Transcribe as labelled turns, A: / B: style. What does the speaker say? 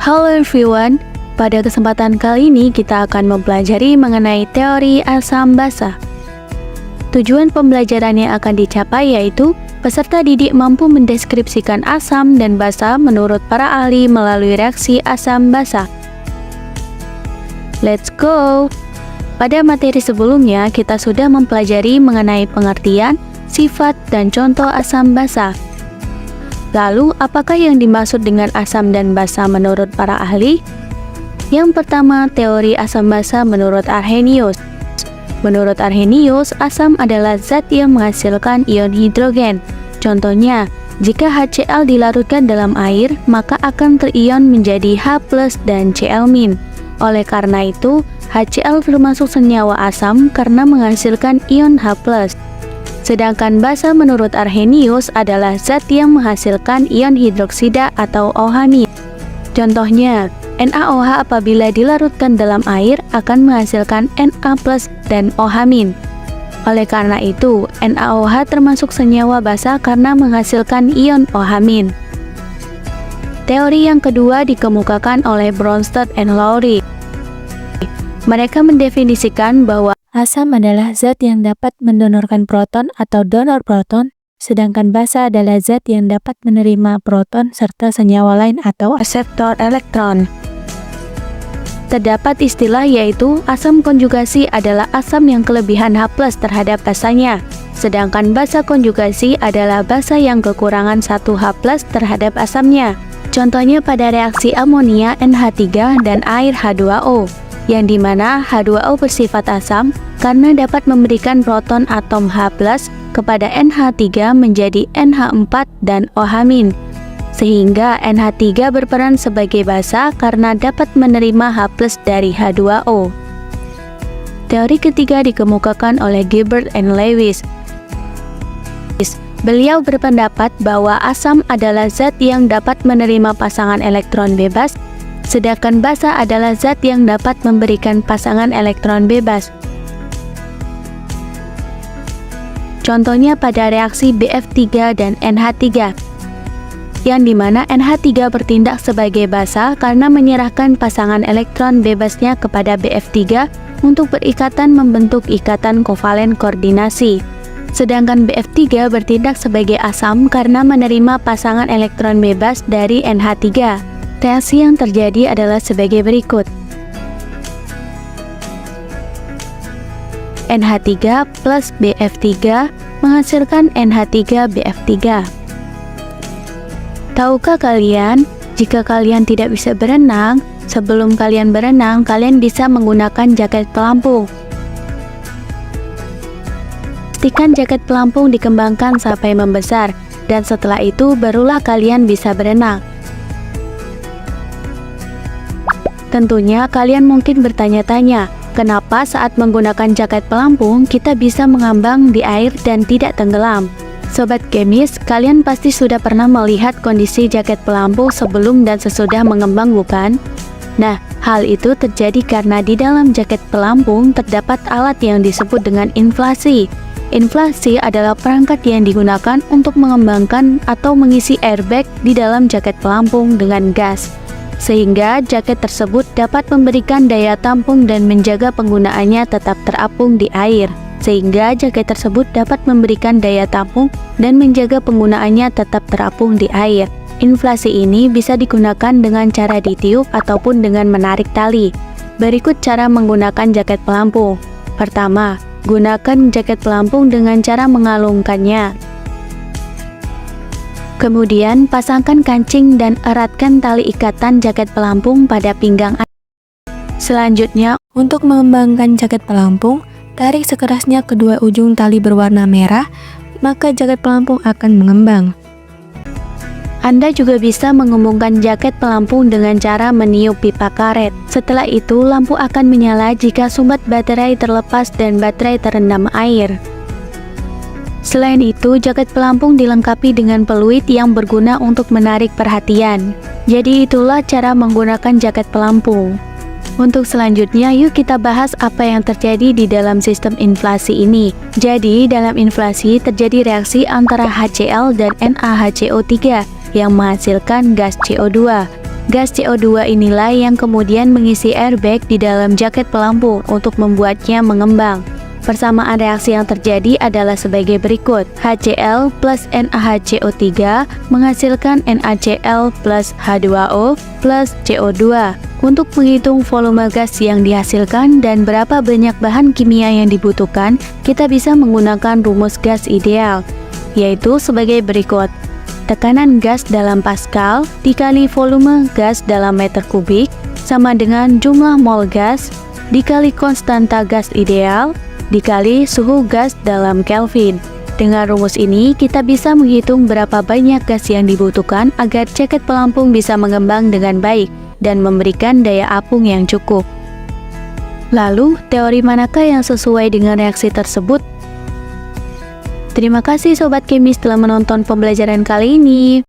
A: Halo everyone, pada kesempatan kali ini kita akan mempelajari mengenai teori asam basa. Tujuan pembelajaran yang akan dicapai yaitu peserta didik mampu mendeskripsikan asam dan basa menurut para ahli melalui reaksi asam basa. Let's go! Pada materi sebelumnya kita sudah mempelajari mengenai pengertian, sifat, dan contoh asam basa. Lalu, apakah yang dimaksud dengan asam dan basa menurut para ahli? Yang pertama, teori asam basa menurut Arrhenius. Menurut Arrhenius, asam adalah zat yang menghasilkan ion hidrogen. Contohnya, jika HCl dilarutkan dalam air, maka akan terion menjadi H+ dan Cl-. Oleh karena itu, HCl termasuk senyawa asam karena menghasilkan ion H+. Sedangkan basa menurut Arrhenius adalah zat yang menghasilkan ion hidroksida atau OH-. Contohnya, NaOH apabila dilarutkan dalam air akan menghasilkan Na+ dan OH-. Oleh karena itu, NaOH termasuk senyawa basa karena menghasilkan ion OH-. Teori yang kedua dikemukakan oleh Bronsted and Lowry. Mereka mendefinisikan bahwa asam adalah zat yang dapat mendonorkan proton atau donor proton, sedangkan basa adalah zat yang dapat menerima proton serta senyawa lain atau akseptor elektron. Terdapat istilah yaitu asam konjugasi adalah asam yang kelebihan H+ terhadap basanya, sedangkan basa konjugasi adalah basa yang kekurangan 1 H+ terhadap asamnya. Contohnya pada reaksi amonia NH3 dan air H2O, yang dimana H2O bersifat asam karena dapat memberikan proton atom H+ kepada NH3 menjadi NH4 dan OH-, sehingga NH3 berperan sebagai basa karena dapat menerima H+ dari H2O. Teori ketiga dikemukakan oleh Gilbert and Lewis. Beliau berpendapat bahwa asam adalah zat yang dapat menerima pasangan elektron bebas, sedangkan basa adalah zat yang dapat memberikan pasangan elektron bebas. Contohnya pada reaksi BF3 dan NH3, yang dimana NH3 bertindak sebagai basa karena menyerahkan pasangan elektron bebasnya kepada BF3 untuk berikatan membentuk ikatan kovalen koordinasi. Sedangkan BF3 bertindak sebagai asam karena menerima pasangan elektron bebas dari NH3. Reaksi yang terjadi adalah sebagai berikut. NH3 plus BF3 menghasilkan NH3 BF3. Tahukah kalian, jika kalian tidak bisa berenang, sebelum kalian berenang, kalian bisa menggunakan jaket pelampung. Pastikan jaket pelampung dikembangkan sampai membesar, dan setelah itu barulah kalian bisa berenang. Tentunya kalian mungkin bertanya-tanya, kenapa saat menggunakan jaket pelampung kita bisa mengambang di air dan tidak tenggelam? Sobat Gemis, kalian pasti sudah pernah melihat kondisi jaket pelampung sebelum dan sesudah mengembang, bukan? Nah, hal itu terjadi karena di dalam jaket pelampung terdapat alat yang disebut dengan inflasi. Inflasi adalah perangkat yang digunakan untuk mengembangkan atau mengisi airbag di dalam jaket pelampung dengan gas, sehingga jaket tersebut dapat memberikan daya tampung dan menjaga penggunaannya tetap terapung di air, sehingga jaket tersebut dapat memberikan daya tampung dan menjaga penggunaannya tetap terapung di air. Inflasi ini bisa digunakan dengan cara ditiup ataupun dengan menarik tali. Berikut cara menggunakan jaket pelampung. Pertama, gunakan jaket pelampung dengan cara mengalungkannya. Kemudian, pasangkan kancing dan eratkan tali ikatan jaket pelampung pada pinggang. Selanjutnya, untuk mengembangkan jaket pelampung, tarik sekerasnya kedua ujung tali berwarna merah, maka jaket pelampung akan mengembang. Anda juga bisa mengembangkan jaket pelampung dengan cara meniup pipa karet. Setelah itu, lampu akan menyala jika sumbat baterai terlepas dan baterai terendam air. Selain itu, jaket pelampung dilengkapi dengan peluit yang berguna untuk menarik perhatian. Jadi itulah cara menggunakan jaket pelampung. Untuk selanjutnya, yuk kita bahas apa yang terjadi di dalam sistem inflasi ini. Jadi, dalam inflasi terjadi reaksi antara HCl dan NaHCO3 yang menghasilkan gas CO2. Gas CO2 inilah yang kemudian mengisi airbag di dalam jaket pelampung untuk membuatnya mengembang. Persamaan reaksi yang terjadi adalah sebagai berikut. HCl plus NaHCO3 menghasilkan NaCl plus H2O plus CO2. Untuk menghitung volume gas yang dihasilkan dan berapa banyak bahan kimia yang dibutuhkan, kita bisa menggunakan rumus gas ideal, yaitu sebagai berikut. Tekanan gas dalam Pascal dikali volume gas dalam meter kubik sama dengan jumlah mol gas dikali konstanta gas ideal dikali suhu gas dalam Kelvin. Dengan rumus ini, kita bisa menghitung berapa banyak gas yang dibutuhkan agar jaket pelampung bisa mengembang dengan baik dan memberikan daya apung yang cukup. Lalu, teori manakah yang sesuai dengan reaksi tersebut? Terima kasih Sobat Kemis telah menonton pembelajaran kali ini.